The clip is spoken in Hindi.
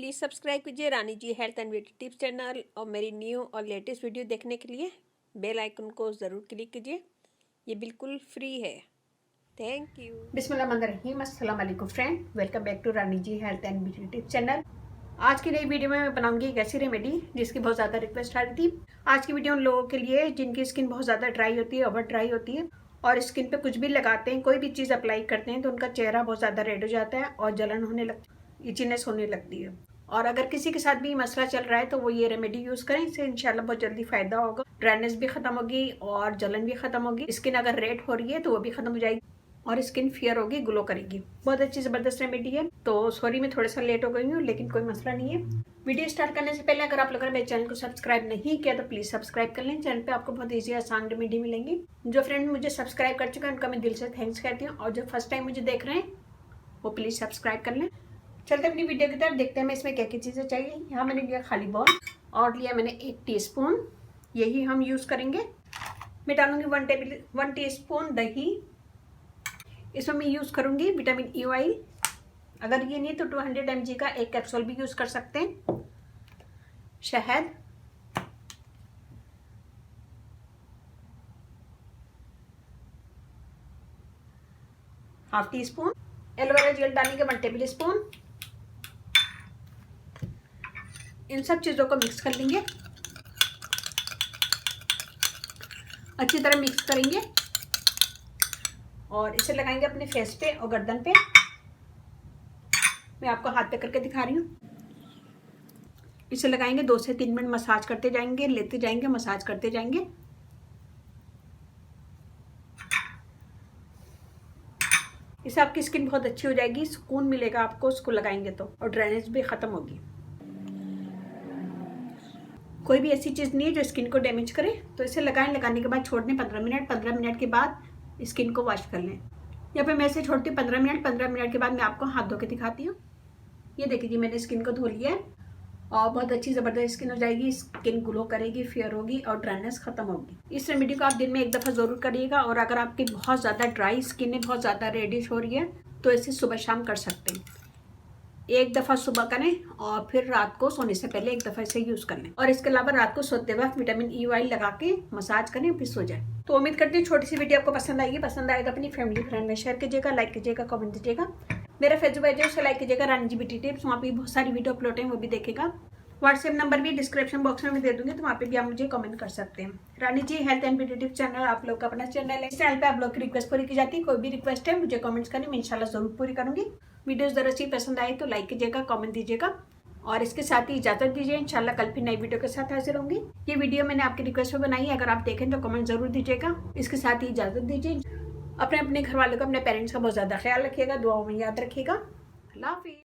प्लीज़ सब्सक्राइब कीजिए Rani ji health and beauty tips channel और मेरी न्यू और लेटेस्ट वीडियो देखने के लिए बेल आइकन को ज़रूर क्लिक कीजिए। ये बिल्कुल फ्री है। Thank you. बिस्मिल्लाहिर्रहमानिर्रहीम। अस्सलाम वालेकुम friend, welcome back to Rani ji health and beauty tips channel. आज की नई वीडियो में मैं बनाऊंगी एक ऐसी रेमेडी जिसकी बहुत ज़्यादा रिक्वेस्ट आ रही थी। आज की वीडियो उन लोगों के लिए जिनकी स्किन बहुत ज़्यादा ड्राई होती है, ओवर ड्राई होती है और स्किन पे कुछ भी लगाते हैं, कोई भी चीज़ अप्लाई करते हैं तो उनका चेहरा बहुत ज़्यादा रेड हो जाता है और जलन होने लगती है, इचीनेस होने लगती है। और अगर किसी के साथ भी मसला चल रहा है तो वो ये रेमेडी यूज़ करें, इससे इंशाल्लाह बहुत जल्दी फ़ायदा होगा। ड्राइनेस भी खत्म होगी और जलन भी खत्म होगी। स्किन अगर रेड हो रही है तो वो भी खत्म हो जाएगी और स्किन फेयर होगी, ग्लो करेगी। बहुत अच्छी ज़बरदस्त रेमेडी है। तो सॉरी मैं थोड़ा सा लेट हो गई हूँ, लेकिन कोई मसला नहीं है। वीडियो स्टार्ट करने से पहले अगर आप लोगों ने मेरे चैनल को सब्सक्राइब नहीं किया तो प्लीज़ सब्सक्राइब कर लें। चैनल पे आपको बहुत ईजी आसान रेमेडी मिलेंगी। जो फ्रेंड मुझे सब्सक्राइब कर चुके हैं उनका मैं दिल से थैंक्स करती हूँ और जो फर्स्ट टाइम मुझे देख रहे हैं वो प्लीज़ सब्सक्राइब कर लें। चलते अपनी वीडियो की तरफ, देखते हैं मैं इसमें क्या क्या चीज़ें चाहिए। यहाँ मैंने लिया खाली बॉल और लिया मैंने 1 टीस्पून, यही हम यूज़ करेंगे। मैं डालूंगी 1 टीस्पून दही। इसमें मैं यूज़ करूंगी विटामिन ई ऑयल। अगर ये नहीं तो 200 mg का एक कैप्सूल भी यूज़ कर सकते हैं। शहद, ½ टीस्पून। एलोवेरा जेल डालेंगे 1 टेबल स्पून। इन सब चीज़ों को मिक्स कर लेंगे, अच्छी तरह मिक्स करेंगे और इसे लगाएंगे अपने फेस पे और गर्दन पे। मैं आपको हाथ पे करके दिखा रही हूँ। इसे लगाएंगे, 2 से 3 मिनट मसाज करते जाएंगे, लेते जाएंगे, मसाज करते जाएंगे। इससे आपकी स्किन बहुत अच्छी हो जाएगी, सुकून मिलेगा आपको उसको लगाएंगे तो, और ड्राइनेस भी खत्म होगी। कोई भी ऐसी चीज़ नहीं है जो स्किन को डैमेज करे। तो इसे लगाने के बाद छोड़ दें 15 मिनट। 15 मिनट के बाद स्किन को वॉश कर लें। यहाँ पे मैं इसे छोड़ती हूँ 15 मिनट। 15 मिनट के बाद मैं आपको हाथ धो के दिखाती हूँ। ये देखिए जी, मैंने स्किन को धो लिया है और बहुत अच्छी ज़बरदस्त स्किन हो जाएगी। स्किन ग्लो करेगी, फेयर होगी और ड्राइनेस खत्म होगी। इस रेमेडी को आप दिन में 1 दफ़ा ज़रूर करिएगा। और अगर आपकी बहुत ज़्यादा ड्राई स्किन है, बहुत ज़्यादा रेडिश हो रही है, तो इसे सुबह शाम कर सकते हैं। 1 दफ़ा सुबह करें और फिर रात को सोने से पहले 1 दफ़ा इसे यूज़ कर लें। और इसके अलावा रात को सोते वक्त विटामिन ई ऑयल लगा के मसाज करें, फिर सो जाए। तो उम्मीद करती हूँ छोटी सी वीडियो आपको पसंद आएगी। पसंद आएगा अपनी फैमिली फ्रेंड में शेयर कीजिएगा, लाइक कीजिएगा, कमेंट दीजिएगा। मेरा फेसबुक पेज है, उसे लाइक कीजिएगा, रानी जी ब्यूटी टिप्स। वहाँ पे बहुत सारी वीडियो अपलोड है, वो भी देखेगा। व्हाट्सएप नंबर भी डिस्क्रिप्शन बॉक्स में मैं दे दूंगी, तो वहाँ पे भी आप मुझे कमेंट कर सकते हैं। Rani ji health and beauty tips channel आप लोग का अपना चैनल है। इस चैनल पे आप लोग की रिक्वेस्ट पूरी की जाती है। कोई भी रिक्वेस्ट है मुझे कमेंट्स करें, मैं इंशाल्लाह जरूर पूरी करूंगी। वीडियो ज़रा सी पसंद आए तो लाइक कीजिएगा, कमेंट दीजिएगा और इसके साथ ही इजाज़त दीजिए। इंशाल्लाह कल फिर नई वीडियो के साथ हाजिर होंगी। ये वीडियो मैंने आपकी रिक्वेस्ट पे बनाई है, अगर आप देखें तो कमेंट ज़रूर दीजिएगा। इसके साथ ही इजाज़त दीजिए। अपने घर वालों का, अपने पेरेंट्स का बहुत ज़्यादा ख्याल रखिएगा, दुआओं में याद रखिएगा। अल्लाह हाफिज़।